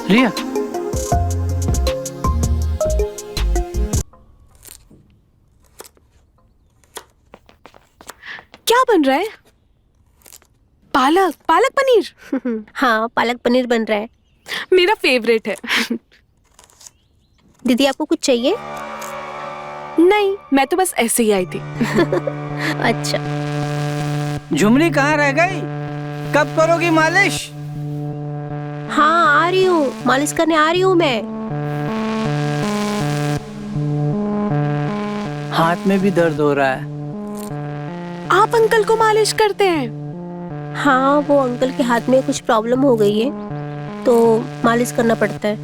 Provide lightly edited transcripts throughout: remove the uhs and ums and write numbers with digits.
रिया, क्या बन रहा है? पालक पनीर। हाँ, पालक पनीर बन रहा है। मेरा फेवरेट है। दीदी आपको कुछ चाहिए? नहीं, मैं तो बस ऐसे ही आई थी। अच्छा। झुमरी कहाँ रह गई? कब करोगी मालिश? हाँ, आ रही हूँ, मालिश करने आ रही हूँ मैं। हाथ में भी दर्द हो रहा है। आप अंकल को मालिश करते हैं? हाँ, वो अंकल के हाथ में कुछ प्रॉब्लम हो गई है तो मालिश करना पड़ता है।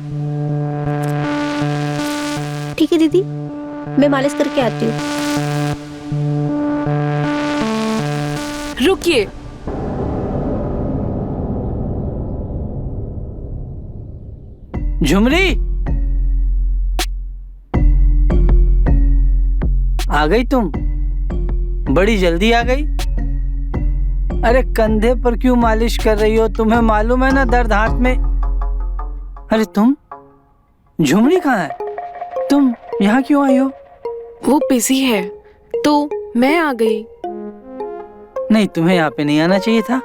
ठीक है दीदी, मैं मालिश करके आती हूँ। रुकिए, झुमरी, आ गई तुम? बड़ी जल्दी आ गई। अरे कंधे पर क्यों मालिश कर रही हो? तुम्हें मालूम है ना दर्द हाथ में। अरे तुम, झुमरी कहाँ है? तुम यहाँ क्यों आई हो? वो बिजी है तो मैं आ गई। नहीं, तुम्हें यहाँ पे नहीं आना चाहिए था।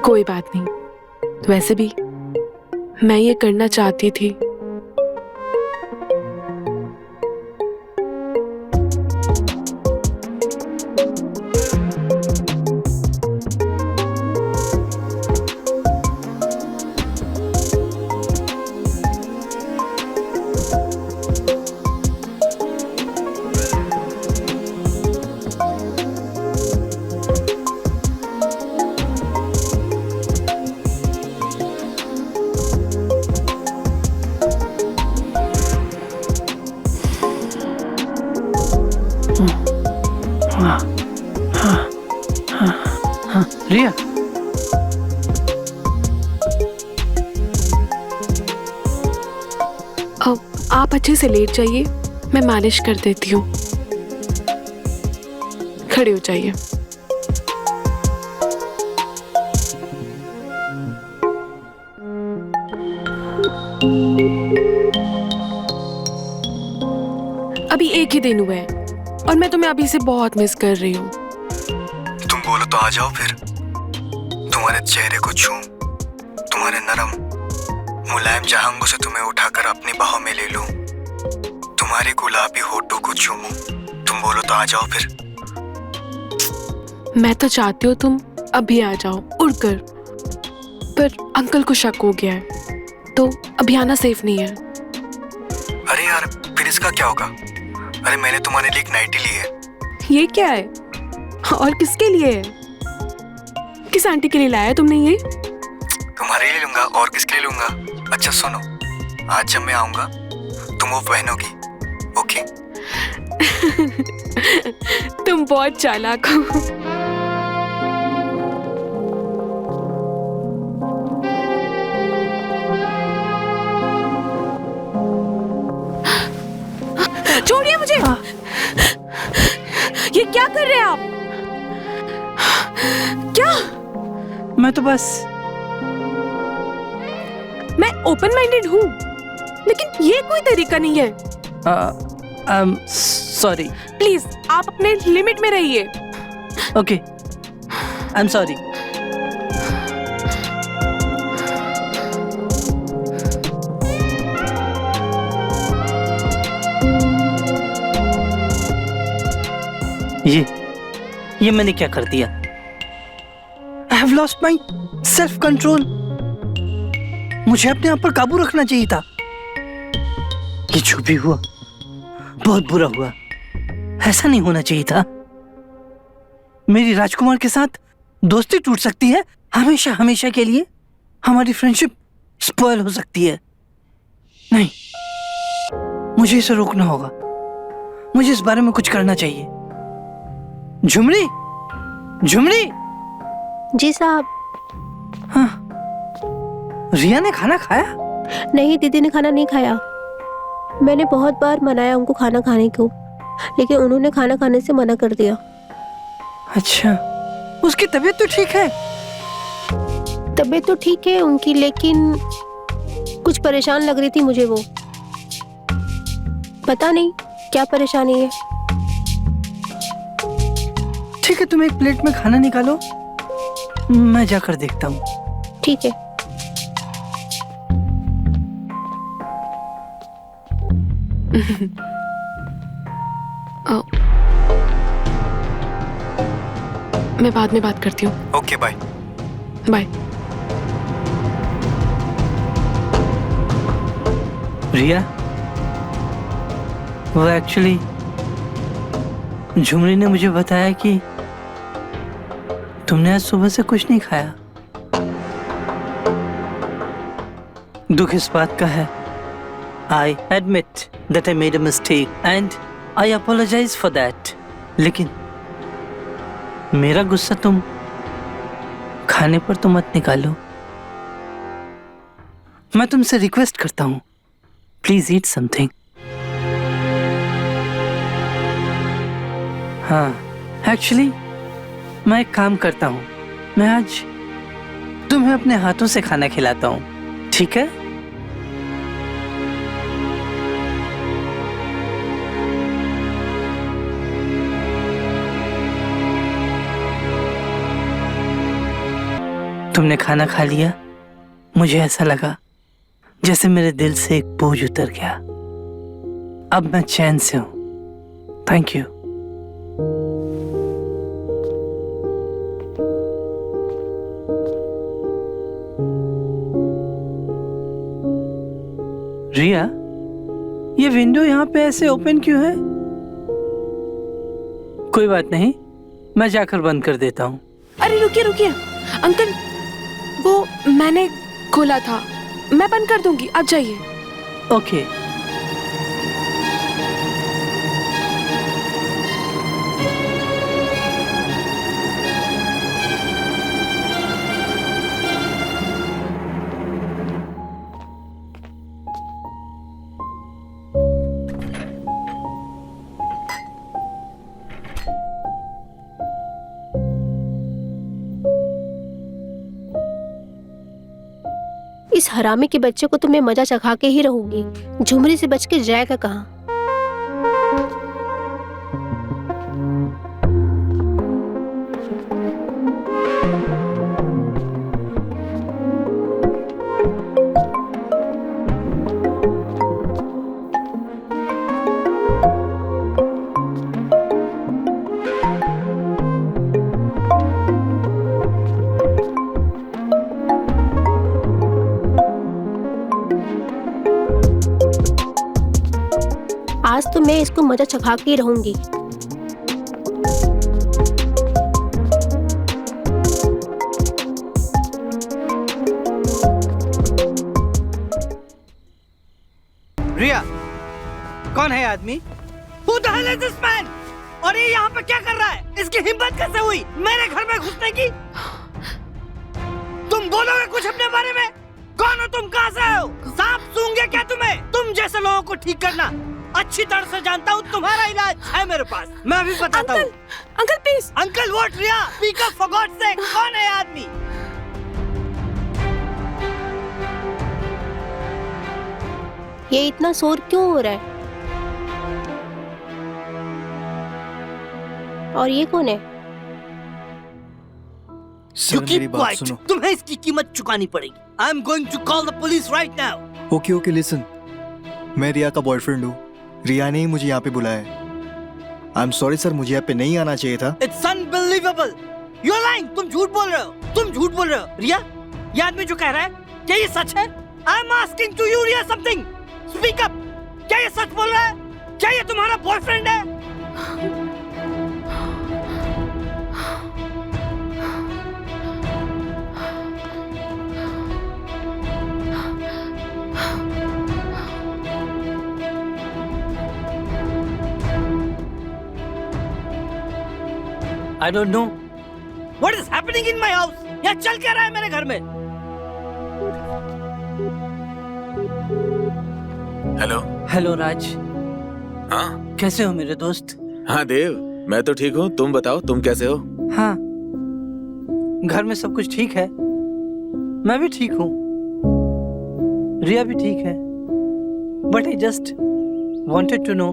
कोई बात नहीं, वैसे भी मैं ये करना चाहती थी। रिया, अब आप अच्छे से लेट जाइए, मैं मालिश कर देती हूँ। खड़े हो जाइए। अभी एक ही दिन हुआ है और मैं तुम्हें अभी से बहुत मिस कर रही हूँ। तुम बोलो तो आ जाओ फिर। तुम्हारे चेहरे को छूं, तुम्हारे नरम मुलायम जांघों से तुम्हें उठाकर अपनी बाहों में ले लूं, तुम्हारे गुलाबी होठों को चूमूं। तुम बोलो तो आ जाओ फिर। मैं तो चाहती हूँ तुम अभी आ जाओ उड़कर, पर अंकल को शक हो गया है तो अभी आना सेफ नहीं है। अरे यार, फिर इसका क्या होगा? अरे मैंने तुम्हारे लिए एक नाइटी ली है। ये क्या है और किसके लिए है? किस आंटी के लिए लाया है तुमने ये? तुम्हारे लिए लूंगा और किसके लिए लूंगा? अच्छा सुनो, आज जब मैं आऊंगा तुम वो पहनोगी, ओके? तुम बहुत चालाक हो। छोड़िए मुझे। ये क्या कर रहे हैं आप? क्या? मैं तो बस मैं ओपन माइंडेड हूँ, लेकिन ये कोई तरीका नहीं है। सॉरी। प्लीज आप अपने लिमिट में रहिए। Okay, I am sorry. ये मैंने क्या कर दिया? I have lost my self control. मुझे अपने आप पर काबू रखना चाहिए था। ये जो भी हुआ बहुत बुरा हुआ, ऐसा नहीं होना चाहिए था। मेरी राजकुमार के साथ दोस्ती टूट सकती है हमेशा हमेशा के लिए। हमारी फ्रेंडशिप स्पॉइल हो सकती है। नहीं, मुझे इसे रोकना होगा। मुझे इस बारे में कुछ करना चाहिए। झुमरी, झुमरी। जी साहब। हाँ, रिया ने खाना खाया? नहीं, दीदी ने खाना नहीं खाया। मैंने बहुत बार मनाया उनको खाना खाने को, लेकिन उन्होंने खाना खाने से मना कर दिया। अच्छा, उसकी तबीयत तो ठीक है? तबीयत तो ठीक है उनकी, लेकिन कुछ परेशान लग रही थी मुझे वो। पता नहीं क्या परेशानी है। ठीक है, तुम एक प्लेट में खाना निकालो, मैं जाकर देखता हूँ। ठीक है। मैं बाद में बात करती हूँ। Okay bye. बाय। रिया, वो एक्चुअली झुमरी ने मुझे बताया कि तुमने आज सुबह से कुछ नहीं खाया। दुख इस बात का है, I admit that I made a mistake and I apologise for that. लेकिन मेरा गुस्सा तुम खाने पर तो मत निकालो। मैं तुमसे रिक्वेस्ट करता हूँ, प्लीज ईट समथिंग। हाँ, एक्चुअली मैं एक काम करता हूँ, मैं आज तुम्हें अपने हाथों से खाना खिलाता हूँ, ठीक है? तुमने खाना खा लिया, मुझे ऐसा लगा जैसे मेरे दिल से एक बोझ उतर गया। अब मैं चैन से हूं। Thank you. रिया, ये विंडो यहाँ पे ऐसे ओपन क्यों है? कोई बात नहीं, मैं जाकर बंद कर देता हूँ। अरे रुकिए रुकिए अंकल, वो मैंने खोला था, मैं बंद कर दूंगी, आप जाइए। ओके। इस हरामी के बच्चे को तो मैं मजा चखा के ही रहूंगी। झुमरी से बच के जाएगा कहाँ? आज तो मैं इसको मजा चखा के ही रहूंगी। रिया, कौन है आदमी? Who the hell is this man? और ये यहाँ पे क्या कर रहा है? इसकी हिम्मत कैसे हुई मेरे घर में घुसने की? तुम बोलोगे कुछ अपने बारे में? कौन हो तुम, कहाँ से हो? सांप सूंघे क्या तुम्हें? तुम जैसे लोगों को ठीक करना अच्छी तरह से जानता हूँ, तुम्हारा इलाज है मेरे पास, मैं भी बताता हूँ। Uncle please. Uncle what Riya? Speak up for God sake, कौन है आदमी? ये इतना शोर क्यों हो रहा है? और ये कौन है? सर मेरी बात सुनो। तुम्हें इसकी कीमत चुकानी पड़ेगी। I am going to call the police right now. Okay okay listen, मैं रिया का बॉयफ्रेंड हूँ। रिया ने ही मुझे यहाँ पे बुलाया है। आई एम सॉरी सर, मुझे यहाँ पे नहीं आना चाहिए था। It's unbelievable, you are lying. तुम झूठ बोल रहे हो, तुम झूठ बोल रहे हो। रिया, ये आदमी जो कह रहा है, क्या ये सच है? I am asking to you Riya something, speak up. क्या ये सच बोल रहा है? क्या ये तुम्हारा बॉयफ्रेंड है? I don't know what is happening in my house. यहाँ चल क्या रहा है मेरे घर में? हेलो। हेलो राज। हाँ कैसे हो मेरे दोस्त? हाँ देव, मैं तो ठीक हूँ, तुम बताओ तुम कैसे हो? हाँ, घर में सब कुछ ठीक है, मैं भी ठीक हूँ। रिया भी ठीक है, but I just wanted to know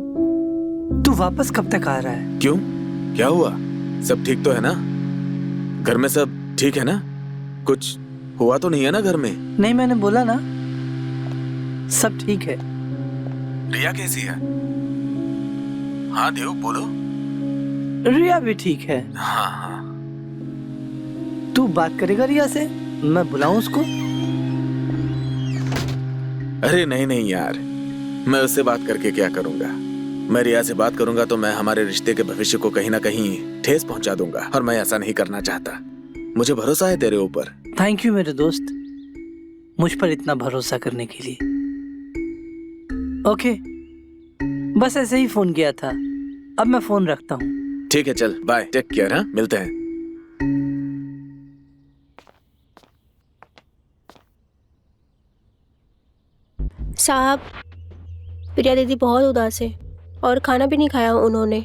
तू वापस कब तक आ रहा है? क्यों, क्या हुआ? सब ठीक तो है ना? घर में सब ठीक है ना? कुछ हुआ तो नहीं है ना घर में? नहीं, मैंने बोला ना सब ठीक है। रिया कैसी है? हाँ देव, बोलो। रिया भी ठीक है। हाँ हाँ। तू बात करेगा रिया से? मैं बुलाऊं उसको? अरे नहीं नहीं यार, मैं उससे बात करके क्या करूंगा? मैं रिया से बात करूंगा तो मैं हमारे रिश्ते के भविष्य को कहीं ना कहीं ठेस पहुंचा दूंगा, और मैं ऐसा नहीं करना चाहता। मुझे भरोसा है तेरे ऊपर। थैंक यू मेरे दोस्त, मुझ पर इतना भरोसा करने के लिए। ओके, बस ऐसे ही फोन किया था, अब मैं फोन रखता हूँ। ठीक है, चल बाय, टेक केयर। हाँ, मिलते हैं। साहब, प्रिया दीदी बहुत उदास है और खाना भी नहीं खाया उन्होंने।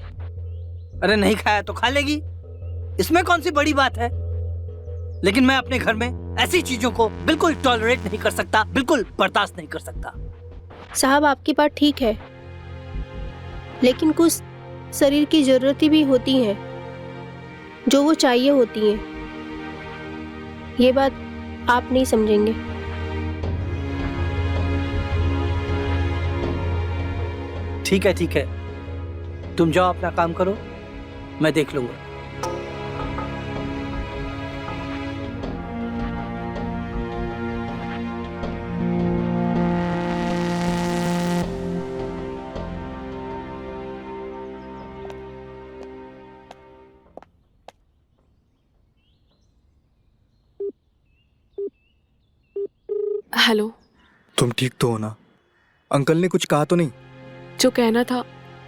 अरे नहीं खाया तो खा लेगी, इसमें कौन सी बड़ी बात है? लेकिन मैं अपने घर में ऐसी चीजों को बिल्कुल टॉलरेट नहीं कर सकता, बिल्कुल बर्दाश्त नहीं कर सकता। साहब, आपकी बात ठीक है, लेकिन कुछ शरीर की जरूरतें भी होती हैं जो वो चाहिए होती हैं। ये बात आप नहीं समझेंगे। ठीक है, तुम जाओ अपना काम करो, मैं देख लूंगा। हेलो। तुम ठीक तो हो ना? अंकल ने कुछ कहा तो नहीं? जो कहना था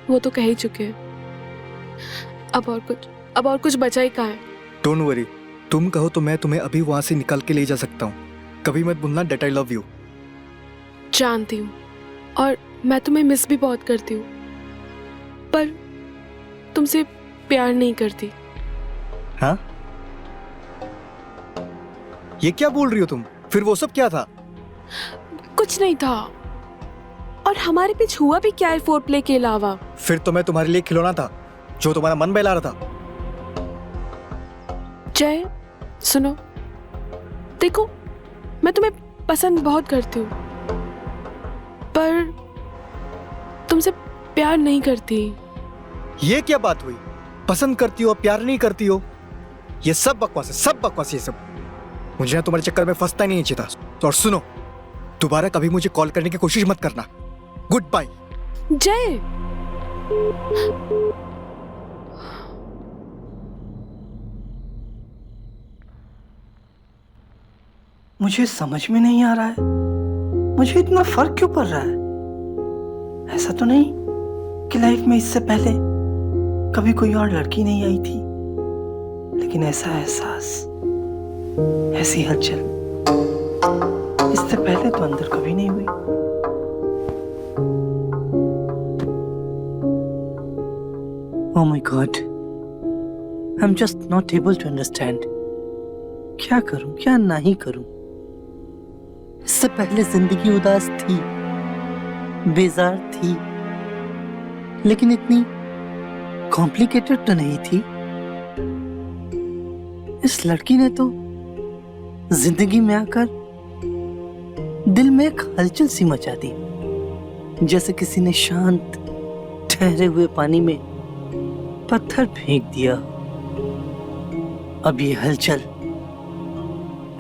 वो तो कह ही चुके हैं। अब और कुछ बचा ही कहाँ है? डोंट वरी, तुम कहो तो मैं तुम्हें अभी वहां से निकाल के ले जा सकता हूँ। कभी मत भूलना दैट आई लव यू। जानती हूँ, और मैं तुम्हें मिस भी बहुत करती हूँ, पर तुमसे प्यार नहीं करती। हाँ? ये क्या बोल रही हो तुम? फिर वो सब क्या था? कुछ नहीं था, और हमारे बीच हुआ भी क्या है फोर प्ले के अलावा? फिर तो मैं तुम्हारे लिए खिलौना था जो तुम्हारा मन बहला रहा था। जय, सुनो, देखो, मैं तुम्हें पसंद बहुत करती हूँ, पर तुमसे प्यार नहीं करती। ये क्या बात हुई? पसंद करती हो, प्यार नहीं करती हो? ये सब बकवास है, सब बकवास। ये सब मुझे ना तुम्हारे चक्कर में फंसता ही नहीं चाहिए। और सुनो, दोबारा कभी मुझे कॉल करने की कोशिश मत करना। Goodbye. जय, मुझे समझ में नहीं आ रहा है, मुझे इतना फर्क क्यों पड़ रहा है? ऐसा तो नहीं कि लाइफ में इससे पहले कभी कोई और लड़की नहीं आई थी, लेकिन ऐसा एहसास, ऐसी हलचल इससे पहले तो अंदर कभी नहीं हुई। Oh my God, I'm just not able to understand. क्या करूं, क्या नहीं करूं? इससे पहले जिंदगी उदास थी, बेजार थी, लेकिन इतनी कॉम्प्लिकेटेड तो नहीं थी। इस लड़की ने तो जिंदगी में आकर दिल में एक हलचल सी मचा दी, जैसे किसी ने शांत ठहरे हुए पानी में पत्थर फेंक दिया। अब ये हलचल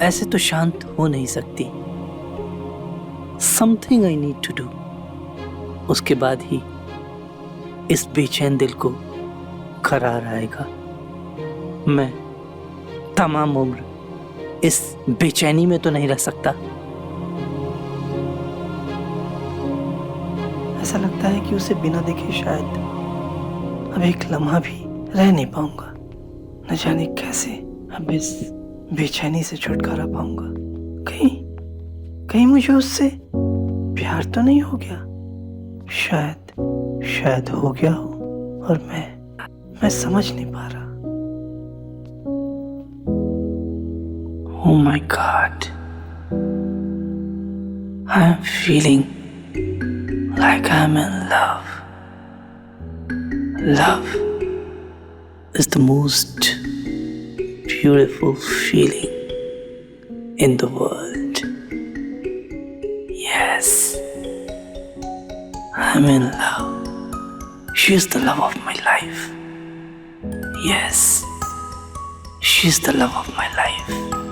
ऐसे तो शांत हो नहीं सकती। Something I need to do. उसके बाद ही इस बेचैन दिल को करार आएगा। मैं तमाम उम्र इस बेचैनी में तो नहीं रह सकता। ऐसा लगता है कि उसे बिना देखे शायद अब एक लम्हा भी रह नहीं पाऊंगा। न जाने कैसे अब इस बेचैनी से छुटकारा पाऊंगा। कहीं मुझे उससे प्यार तो नहीं हो गया? शायद हो गया हो और मैं समझ नहीं पा रहा। Oh my God, I'm feeling like I'm in love. Love is the most beautiful feeling in the world. Yes, I'm in love. She's the love of my life. Yes, she's the love of my life.